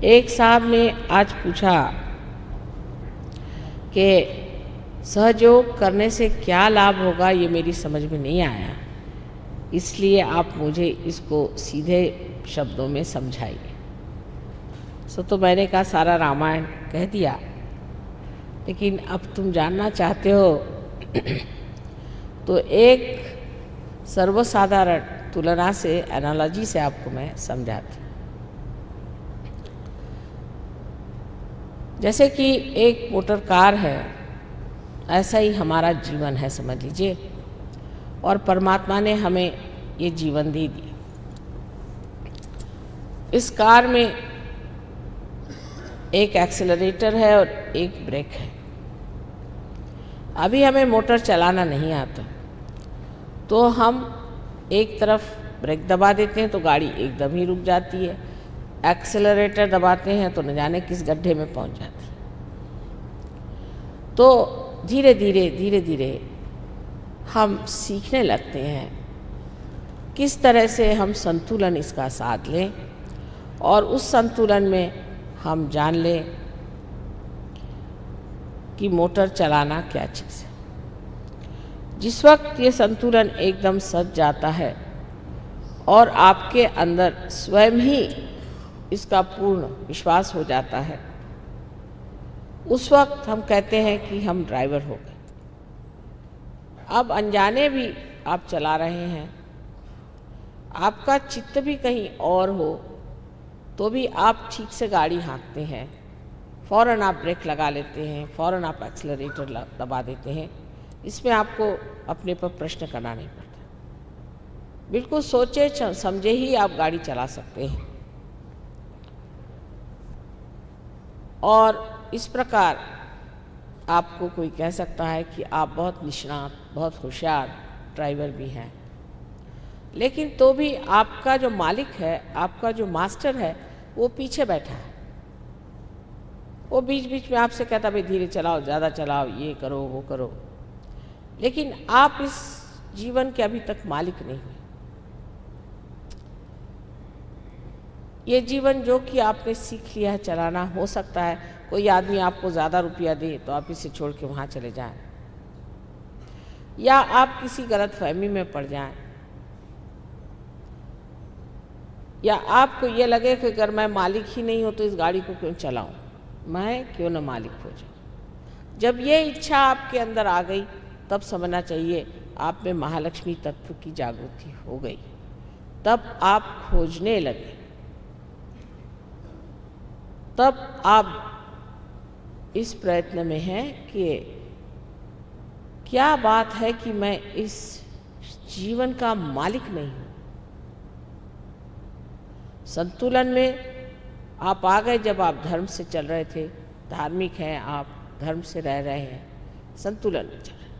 एक साहब ने आज पूछा कि सहयोग करने से क्या लाभ होगा, ये मेरी समझ में नहीं आया, इसलिए आप मुझे इसको सीधे शब्दों में समझाइए। तो मैंने कहा सारा रामायण कह दिया, लेकिन अब तुम जानना चाहते हो तो एक सर्वसाधारण तुलना से, एनालॉजी से आपको मैं समझाती हूँ। जैसे कि एक मोटर कार है, ऐसा ही हमारा जीवन है समझ लीजिए, और परमात्मा ने हमें ये जीवन दे दिया। इस कार में एक एक्सेलरेटर है और एक ब्रेक है। अभी हमें मोटर चलाना नहीं आता, तो हम एक तरफ ब्रेक दबा देते हैं तो गाड़ी एकदम ही रुक जाती है, एक्सेलरेटर दबाते हैं तो न जाने किस गड्ढे में पहुंच जाती है। तो धीरे धीरे हम सीखने लगते हैं किस तरह से हम संतुलन इसका साध लें, और उस संतुलन में हम जान लें कि मोटर चलाना क्या चीज़ है। जिस वक्त ये संतुलन एकदम सज जाता है और आपके अंदर स्वयं ही इसका पूर्ण विश्वास हो जाता है, उस वक्त हम कहते हैं कि हम ड्राइवर हो गए। अब अनजाने भी आप चला रहे हैं, आपका चित्त भी कहीं और हो तो भी आप ठीक से गाड़ी हाँकते हैं, फ़ौरन आप ब्रेक लगा लेते हैं, फ़ौरन आप एक्सेलरेटर दबा देते हैं। इसमें आपको अपने पर प्रश्न करना नहीं पड़ता, बिल्कुल सोचे समझे ही आप गाड़ी चला सकते हैं। और इस प्रकार आपको कोई कह सकता है कि आप बहुत निष्णात, बहुत होशियार ड्राइवर भी हैं, लेकिन तो भी आपका जो मालिक है, आपका जो मास्टर है, वो पीछे बैठा है। वो बीच बीच में आपसे कहता भाई धीरे चलाओ, ज़्यादा चलाओ, ये करो वो करो, लेकिन आप इस जीवन के अभी तक मालिक नहीं हुए। ये जीवन जो कि आपने सीख लिया है चलाना, हो सकता है कोई आदमी आपको ज़्यादा रुपया दे तो आप इसे छोड़ के वहाँ चले जाएं, या आप किसी गलतफहमी में पड़ जाएं, या आपको ये लगे कि अगर मैं मालिक ही नहीं हूँ तो इस गाड़ी को क्यों चलाऊं, मैं क्यों न मालिक हो जाऊँ। जब ये इच्छा आपके अंदर आ गई तब समझना चाहिए आप में महालक्ष्मी तत्व की जागृति हो गई, तब आप खोजने लगे, तब आप इस प्रयत्न में हैं कि क्या बात है कि मैं इस जीवन का मालिक नहीं हूँ। संतुलन में आप आ गए जब आप धर्म से चल रहे थे, धार्मिक हैं आप, धर्म से रह रहे हैं, संतुलन में चल रहे हैं,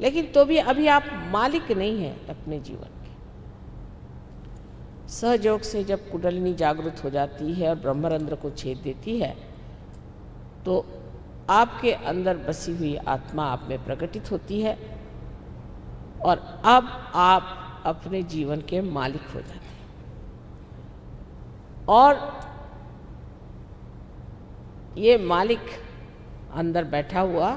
लेकिन तो भी अभी आप मालिक नहीं हैं अपने जीवन के। सहयोग से जब कुंडलिनी जागृत हो जाती है और ब्रह्मरंध्र को छेद देती है, तो आपके अंदर बसी हुई आत्मा आप में प्रकटित होती है और अब आप अपने जीवन के मालिक हो जाते हैं। और ये मालिक अंदर बैठा हुआ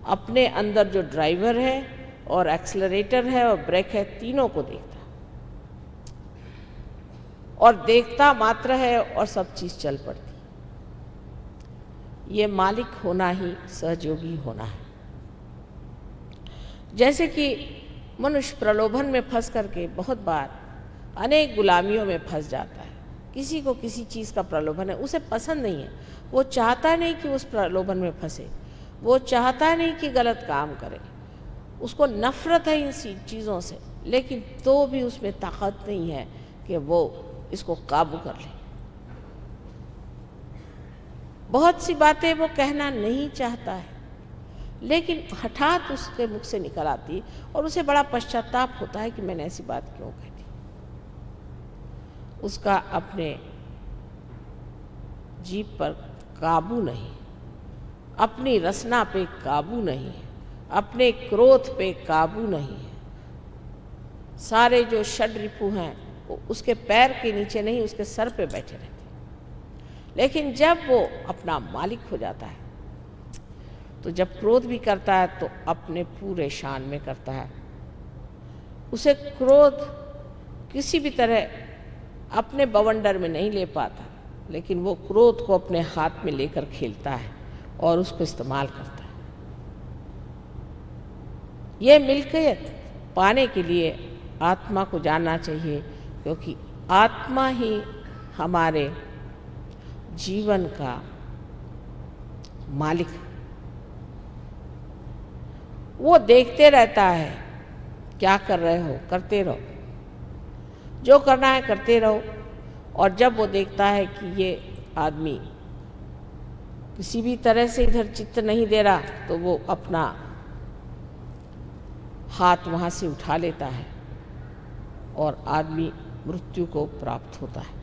अपने अंदर जो ड्राइवर है और एक्सेलरेटर है और ब्रेक है, तीनों को देखता और देखता मात्र है और सब चीज़ चल पड़ती। ये मालिक होना ही सहयोगी होना है। जैसे कि मनुष्य प्रलोभन में फंस करके बहुत बार अनेक गुलामियों में फंस जाता है। किसी को किसी चीज़ का प्रलोभन है, उसे पसंद नहीं है, वो चाहता नहीं कि उस प्रलोभन में फंसे, वो चाहता नहीं कि गलत काम करे, उसको नफरत है इन चीज़ों से, लेकिन तो भी उसमें ताकत नहीं है कि वो इसको काबू कर ले। बहुत सी बातें वो कहना नहीं चाहता है, लेकिन हठात उसके मुख से निकल आती और उसे बड़ा पश्चाताप होता है कि मैंने ऐसी बात क्यों कही थी। उसका अपने जीभ पर काबू नहीं, अपनी रसना पे काबू नहीं, अपने क्रोध पे काबू नहीं है। सारे जो षड रिपु हैं वो उसके पैर के नीचे नहीं, उसके सर पे बैठे रहते। लेकिन जब वो अपना मालिक हो जाता है, तो जब क्रोध भी करता है तो अपने पूरे शान में करता है। उसे क्रोध किसी भी तरह अपने बवंडर में नहीं ले पाता, लेकिन वो क्रोध को अपने हाथ में लेकर खेलता है और उसको इस्तेमाल करता है। ये मिल्कियत पाने के लिए आत्मा को जानना चाहिए, क्योंकि आत्मा ही हमारे जीवन का मालिक है। वो देखते रहता है, क्या कर रहे हो करते रहो, जो करना है करते रहो। और जब वो देखता है कि ये आदमी किसी भी तरह से इधर चित्त नहीं दे रहा, तो वो अपना हाथ वहाँ से उठा लेता है और आदमी मृत्यु को प्राप्त होता है।